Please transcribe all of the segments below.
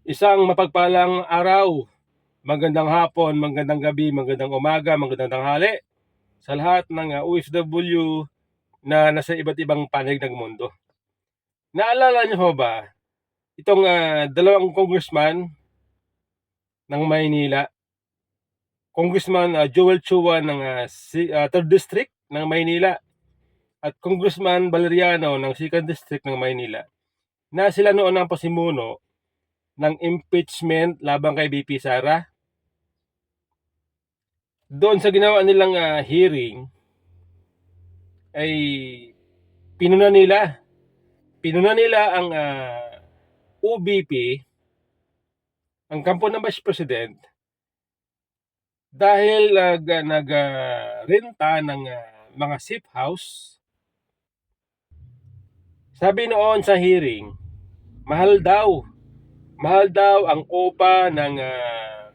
Isang mapagpalang araw, magandang hapon, magandang gabi, magandang umaga, magandang tanghali sa lahat ng OFW na nasa iba't ibang panig ng mundo. Naalala niyo ho ba itong dalawang congressman ng Maynila? Congressman Joel Chua ng 3rd District ng Maynila at Congressman Valeriano ng 2nd District ng Maynila na sila noon ang pasimuno ng impeachment laban kay VP Sara. Doon sa ginawa nilang hearing ay pinuna nila ang OBP, ang kampo ng Vice President, dahil nagrenta ng mga safe house. Sabi noon sa hearing, mahal daw ang OPA ng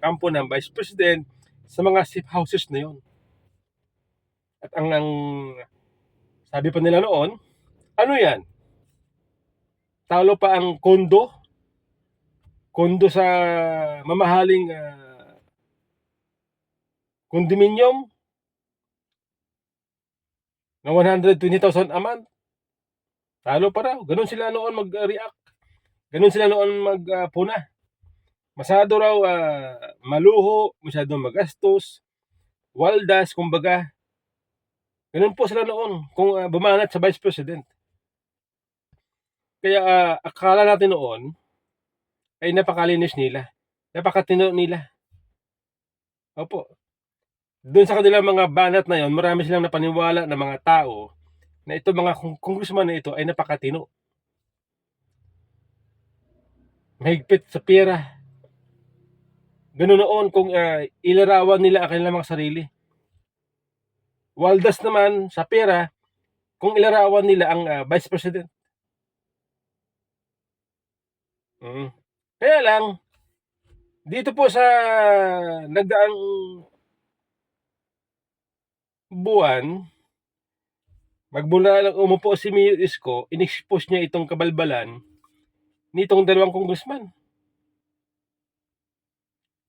kampo ng Vice President sa mga safe houses na yon. At ang sabi pa nila noon, ano yan? Talo pa ang kondo sa mamahaling condominium na 120,000 a month. Talo pa raw. Ganun sila noon mag-react. Ganun sila noon magpuna. Masyado raw maluho, masyado magastos, waldas, kumbaga. Ganun po sila noon kung bumanat sa Vice President. Kaya akala natin noon ay napakalinis nila. Napakatino nila. Opo. Doon sa kanilang mga banat na yon, marami silang napaniwala na mga tao na ito mga congressman na ito ay napakatino. Mahigpit sa pera. Ganun noon kung ilarawan nila ang kanilang mga sarili. Waldas naman sa pera kung ilarawan nila ang Vice President. Kaya lang, dito po sa nagdaang buwan, magmula lang umupo si Mayor Isko, in-expose niya itong kabalbalan nitong dalawang congressman.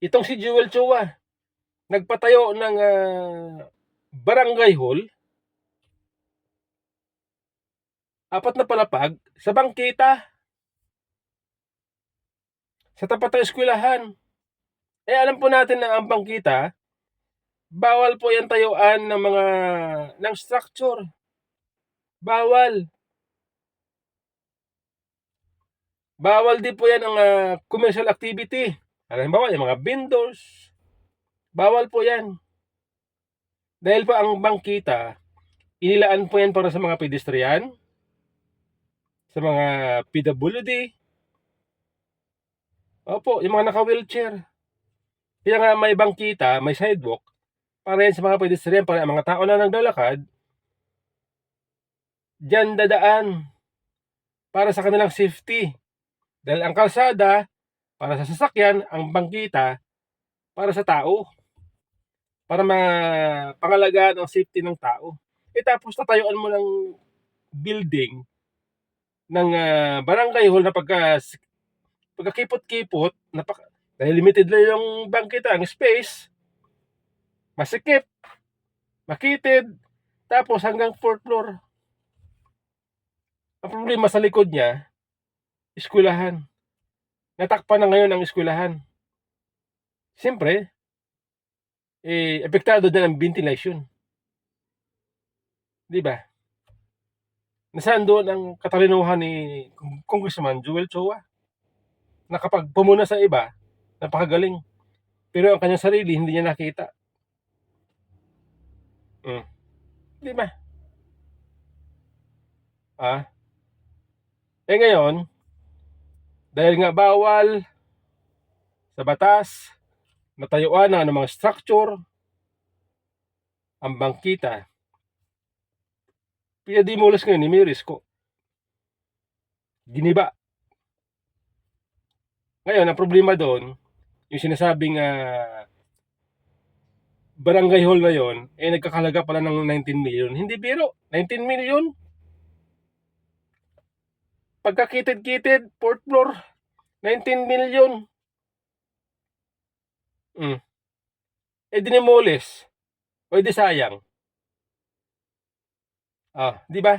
Itong si Joel Chua, nagpatayo ng barangay hall, 4 na palapag, sa bangkita, sa tapat ng eskwelahan. Alam po natin na ang bangkita, bawal po yan tayuan ng structure. Bawal. Bawal din po yan ang commercial activity. Halimbawa, yung mga vendors. Bawal po yan. Dahil po ang bangkita, inilaan po yan para sa mga pedestrian, sa mga PWD. Opo, yung mga naka-wheelchair. Kaya nga may bangkita, may sidewalk, para yan sa mga pedestrian, para ang mga tao na naglalakad, dyan dadaan para sa kanilang safety. Dahil ang kalsada, para sa sasakyan, ang bangkita, para sa tao. Para mapangalagaan ang safety ng tao. Tapos tatayuan mo ng building ng barangay hall na pagkakipot-kipot, dahil limited lang yung bangkita, ang space, masikip, makitid, tapos hanggang 4th floor. Ang problema sa likod niya, eskwelahan. Natakpan na ngayon ang eskwelahan. Siyempre, epektado din ang ventilation. Di ba? Nasaan doon ang katalinuhan ni Congressman Joel Chua? Na kapag pumuna sa iba, napakagaling. Pero ang kanyang sarili, hindi niya nakita. Di ba? Ngayon, dahil nga bawal sa batas, natayuan na ng mga structure, ang bangkita, pinadimulas ngayon ni Mayor Isko. Giniba. Ngayon, ang problema doon, yung sinasabing barangay hall na yon, nagkakalaga pala ng 19 million. Hindi biro, 19 million. Pagkakitid-kitid, 4th floor, 19 million. Dinemolis. O di sayang. Di ba?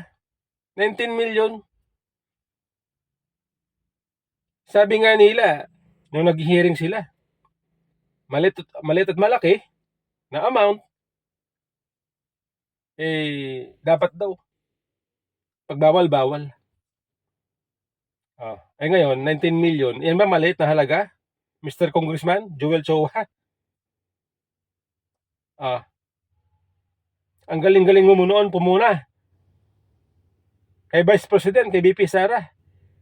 19 million. Sabi nga nila, nung nag-hearing sila, malit at malaki na amount, dapat daw. Pagbawal-bawal. Ngayon, 19 million. Yan ba maliit na halaga? Mr. Congressman, Joel Chua. Ang galing-galing mo noon pumuna. Kay Vice President, kay VP Sara.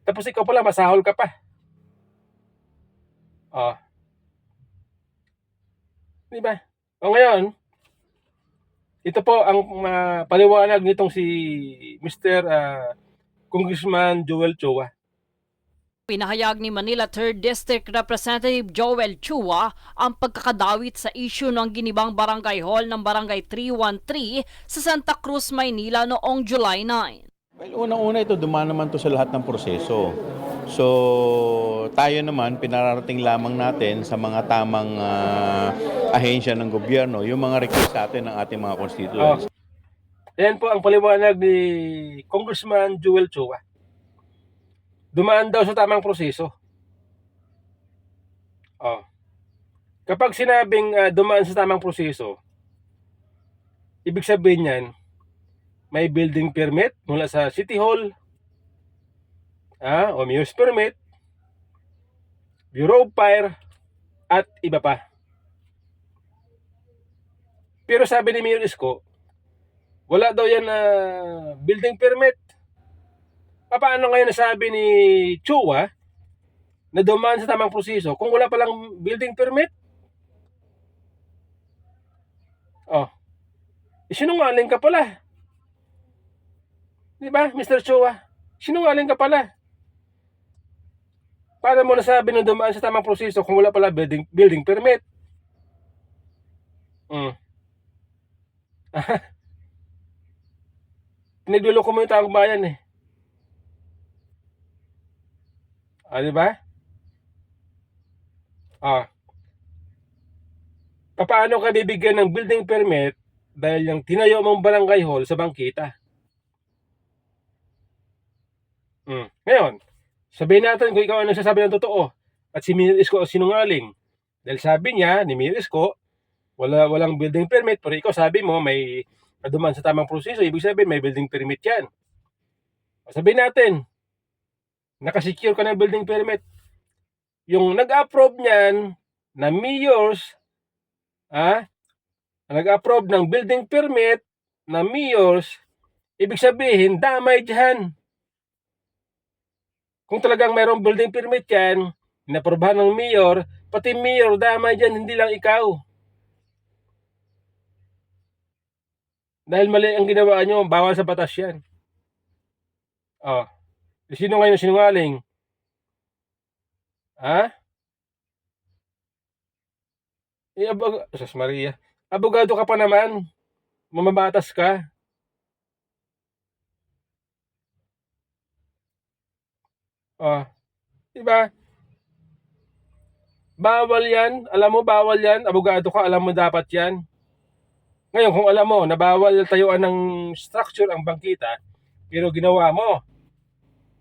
Tapos ikaw pala, masahol ka pa. Di ba? Ngayon, ito po ang paliwanag nitong si Mr. Congressman Joel Chua. Pinahayag ni Manila 3rd District Representative Joel Chua ang pagkakadawit sa isyu ng ginibang barangay hall ng Barangay 313 sa Santa Cruz, Maynila noong July 9. Well, unang-una ito, dumaan naman to sa lahat ng proseso. So, tayo naman, pinararating lamang natin sa mga tamang ahensya ng gobyerno, yung mga request sa atin ng ating mga constituents. Ayan po ang paliwanag ni Congressman Joel Chua. Dumaan daw sa tamang proseso. Kapag sinabing dumaan sa tamang proseso, ibig sabihin yan, may building permit mula sa City Hall, o Mayor's permit, Bureau of Fire, at iba pa. Pero sabi ni Mayor Isko, wala daw yan na building permit. Paano ngayon nasabi ni Chua na dumaan sa tamang proseso kung wala palang building permit? Sinungaling ka pala. Di ba, Mr. Chua? Sinungaling ka pala. Paano mo nasabi na dumaan sa tamang proseso kung wala pala building permit? Pinagluloko mo yung taong bayan eh. Di ba? Paano ka bibigyan ng building permit dahil yung tinayo mong barangay hall sa bangkita? Ngayon, sabihin natin kung ikaw ang nagsasabi ng totoo at si Mayor Isko sinungaling. Dahil sabi niya, ni Mayor Isko, walang building permit, pero ikaw sabi mo may dumaan sa tamang proseso, ibig sabihin may building permit yan. Sabihin natin, nakasecure ka ng building permit. Yung nag-approve niyan na mayors, nag-approve ng building permit na mayors, ibig sabihin damay dyan. Kung talagang mayroong building permit yan, inaprobahan ng mayor, pati mayor damay dyan, hindi lang ikaw. Dahil mali ang ginawa nyo, bawal sa batas yan. Sino ngayon sinungaling? Sus Maria, abogado ka pa naman, mamabatas ka. Diba? Bawal yan, alam mo bawal yan, abogado ka, alam mo dapat yan. Ngayon kung alam mo na bawal tayuan ng structure ang bangkita, pero ginawa mo,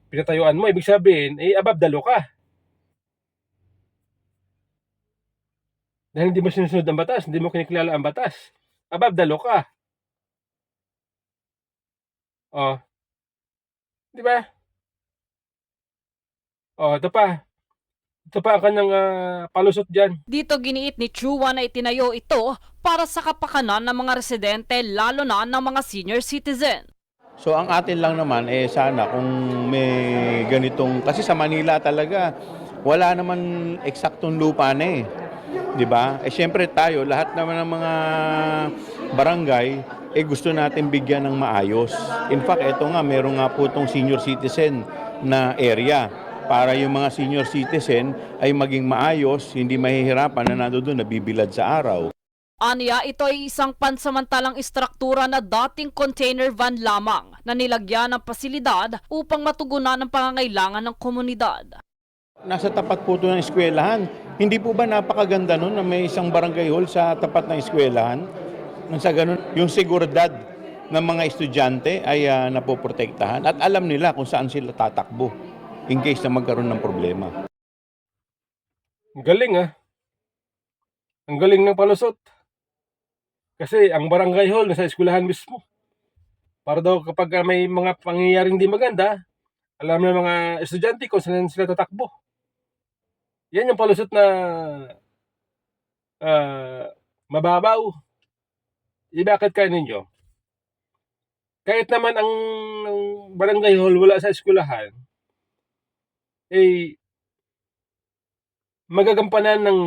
pinatayuan mo, ibig sabihin, above the law ka. Dahil hindi mo sinusunod ang batas, hindi mo kinikilala ang batas. Above the law ka. Di ba? Ito pa. Ito pa ang kanyang palusot dyan. Dito giniit ni Chua na itinayo ito para sa kapakanan ng mga residente, lalo na ng mga senior citizen. So ang atin lang naman, sana kung may ganitong, kasi sa Manila talaga, wala naman eksaktong lupa na Diba? Siyempre tayo, lahat naman ng mga barangay, gusto natin bigyan ng maayos. In fact, ito nga, meron nga po itong senior citizen na area para yung mga senior citizen ay maging maayos, hindi mahihirapan na nandoon nabibilad sa araw. Aniya, ito ay isang pansamantalang istruktura na dating container van lamang na nilagyan ng pasilidad upang matugunan ang pangangailangan ng komunidad. Nasa tapat po ito ng eskwelahan. Hindi po ba napakaganda nun na may isang barangay hall sa tapat ng eskwelahan? Nang sa ganun, yung seguridad ng mga estudyante ay napoprotektahan at alam nila kung saan sila tatakbo in case na magkaroon ng problema. Ang galing Ang galing ng palusot. Kasi ang barangay hall nasa eskwelahan mismo. Para daw kapag may mga pangyayaring di maganda, alam ng mga estudyante kung saan sila tatakbo. Yan yung palusot na mababaw. Bakit kaya ninyo? Kahit naman ang barangay hall wala sa eskwelahan, magagampanan ng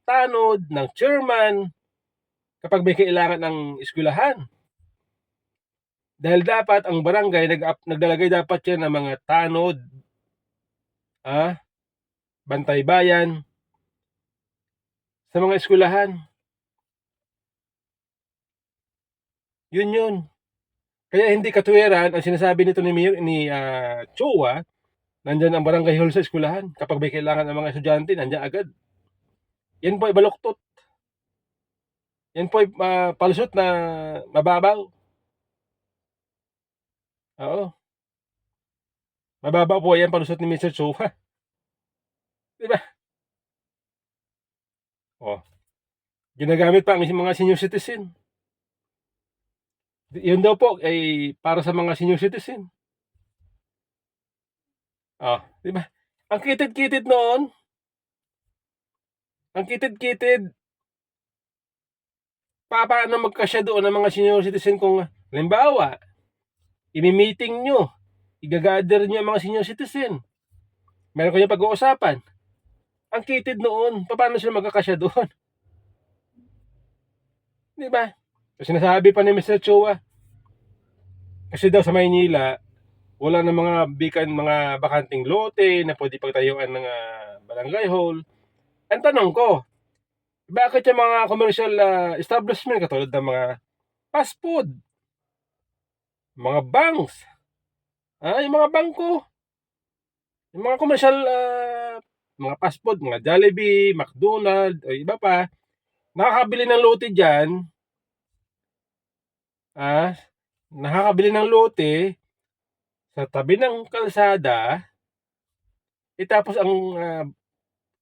tanod, ng chairman, kapag may kailangan ng eskwelahan. Dahil dapat ang barangay naglalagay dapat yan ng mga tanod, bantay bayan sa mga eskwelahan. Yun. Kaya hindi katwiran ang sinasabi nito ni Chua, nandyan ang barangay hall sa eskwelahan. Kapag may kailangan ng mga estudyante, nandyan agad. Yan po ay baluktot. Yan po ay palusot na mababaw. Oo. Mababaw po yan palusot ni Mr. Chua. Diba? Ginagamit pa ang mga senior citizen. Yun daw po ay para sa mga senior citizen. Diba? Ang kitid-kitid noon. Ang kitid-kitid. Paano magkasya doon ang mga senior citizen kung halimbawa, imi-meeting nyo, igagather nyo ang mga senior citizen. Meron kayong pag-uusapan. Ang kitid noon, paano sila magkakasya doon? Diba? So, sinasabi pa ni Mr. Chua, kasi daw sa Maynila, wala na mga bakanting lote na pwede pagtayuan ng barangay hall. Ang tanong ko, bakit yung mga commercial establishment katulad ng mga fast food, mga banks, yung mga bangko, yung mga commercial, mga fast food, mga Jollibee, McDonald's, o iba pa, nakakabili ng lote dyan, nakakabili ng lote sa tabi ng kalsada, tapos ang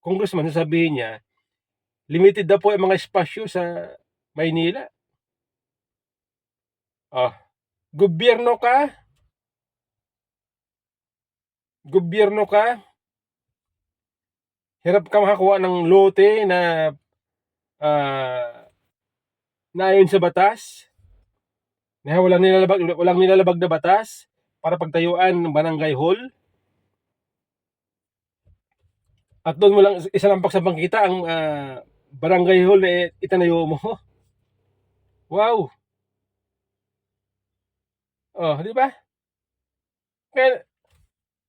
congressman sasabihin niya, limited na po ang mga espasyo sa Maynila. Gobyerno ka, hirap ka makakuha ng lote na naayon sa batas, na walang nilalabag na batas para pagtayuan ng barangay hall. At doon mo lang isalampak sa bangkita ang barangay hall na itanayo mo. Wow! Di ba?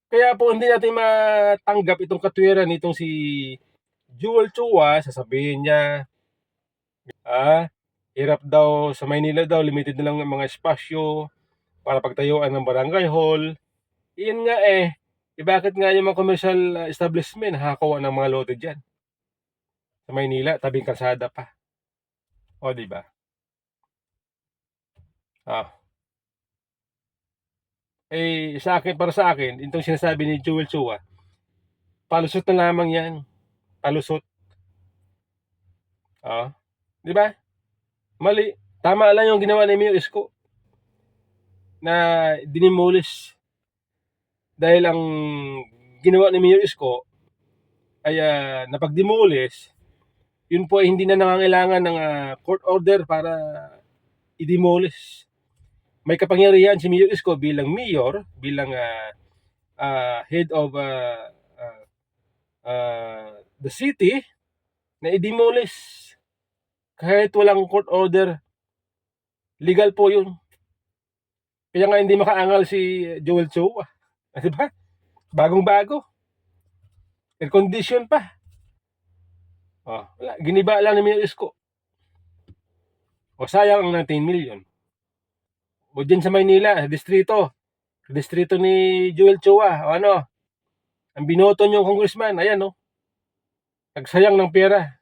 Kaya po hindi natin matanggap itong katwiran nitong si Joel Chua. Sasabihin niya, hirap daw sa Maynila daw, limited na lang ang mga espasyo para pagtayuan ng barangay hall. Iyan nga bakit nga yung mga commercial establishment nakakakuha ng mga lote dyan sa Maynila, tabing kalsada pa. Di ba? Para sa akin, itong sinasabi ni Joel Chua, palusot na lamang yan. Palusot. Di ba? Mali. Tama lang yung ginawa ni Mayor Isko na dinimolish. Dahil ang ginawa ni Mayor Isko ay napag-demolish, yun po ay hindi na nangangailangan ng court order para i-demolish. May kapangyarihan si Mayor Isko bilang mayor, bilang head of the city, na i-demolish kahit walang court order. Legal po yun. Kaya nga hindi makaangal si Joel Chua. Diba? Bagong-bago. Air condition pa. Wala. Giniba lang ni Mayor Isko. Sayang ang 19 million. Dyan sa Maynila, distrito ni Joel Chua, Ang binoto niyong congressman, ayan no, nagsayang ng pera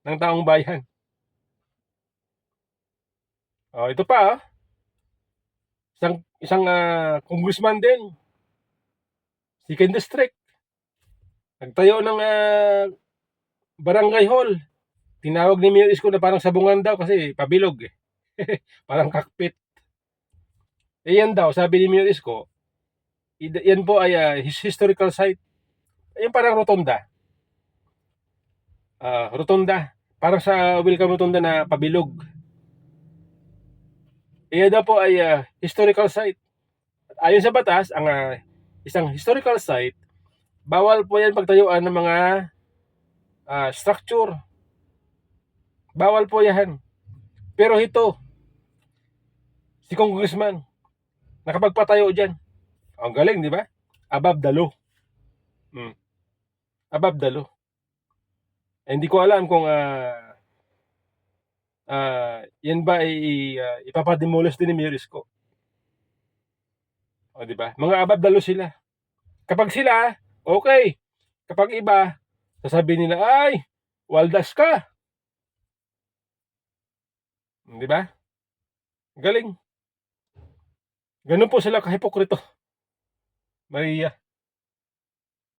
ng taong bayan. Oh, ito pa, isang congressman din, second district, nagtayo ng barangay hall. Tinawag ni Mayor Isko na parang sabungan daw kasi pabilog eh. Parang cockpit. Eh yan daw, sabi ni Mayor Isko, yan po ay historical site. Yung parang rotonda. Rotonda. Parang sa welcome rotonda na pabilog. Yan daw po ay historical site. Ayon sa batas, ang isang historical site, bawal po yan pagtayuan ng mga structure. Bawal po yan. Pero ito, si Congressman, nakapagpatayo dyan. Ang galing, di ba? Above the law. Above the law. Hindi ko alam kung yan ba ay ipapademolish din ni Mayor Isko. O, di ba? Mga above the law sila. Kapag sila, okay. Kapag iba, sasabihin nila, ay, waldas ka. Di ba? Galing. Ganun po sila kahipokrito. Maria.